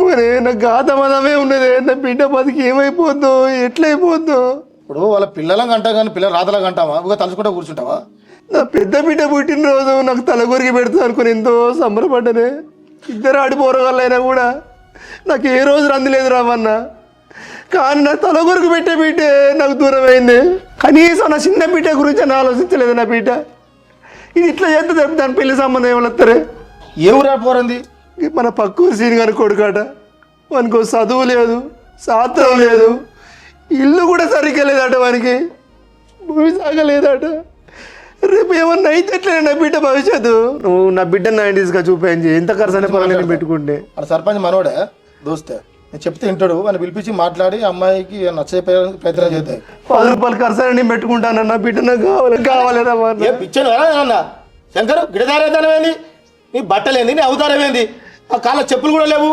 మరి నా గాతమదమే ఉన్నది. నా బిడ్డ బతికి ఏమైపోద్దో ఎట్లయిపోద్దో. ఇప్పుడు వాళ్ళ పిల్లల గంట కానీ పిల్లల రాతల గంటావా ఇక తలుచుకుంటా కూర్చుంటావా? నా పెద్ద బిడ్డ పుట్టినరోజు నాకు తలగొరికి పెడతా అనుకుని ఎంతో సంబరపడ్డనే. ఇద్దరు ఆడిపోరగాళ్ళైనా కూడా నాకు ఏ రోజు రందిలేదు రామన్నా. కానీ నా తలగొరికి పెట్టే బిడ్డే నాకు దూరం అయింది. కనీసం నా చిన్న బిడ్డ గురించి అని ఆలోచించలేదు. నా బిడ్డ ఇది ఇట్లా చేస్తే తప్ప దాని పెళ్లి సంబంధం ఏమవుతారే? ఏ ఊరు పోరంది? మన పక్కూరు సీని గారి కొడుకాట. వానికి చదువు లేదు, శాస్త్రం లేదు, ఇల్లు కూడా సరిగ్గా లేదట, వానికి భూమి సాగలేదట. రేపు ఏమన్నా అయితే ఎట్లనే నా బిడ్డ భవిష్యత్తు? నువ్వు నా బిడ్డ 90s చూపించి ఎంత ఖర్చు అనే పనులు పెట్టుకుంటే. మన సర్పంచ్ మనోడే దోస్తే, నేను చెప్తే వింటాడు. అని పిలిపించి మాట్లాడి అమ్మాయికి నచ్చే ప్రయత్నం చేద్దాం. 10 రూపాయలు ఖర్చు నేను పెట్టుకుంటాను. నా బిడ్డ నాకు కావాలేరా పిచ్చాను అన్న శంకర్ గిడదారేతనమేంది? నీ బట్టలేంది, నీ అవతారమేంది? ఆ కాళ్ళ చెప్పులు కూడా లేవు.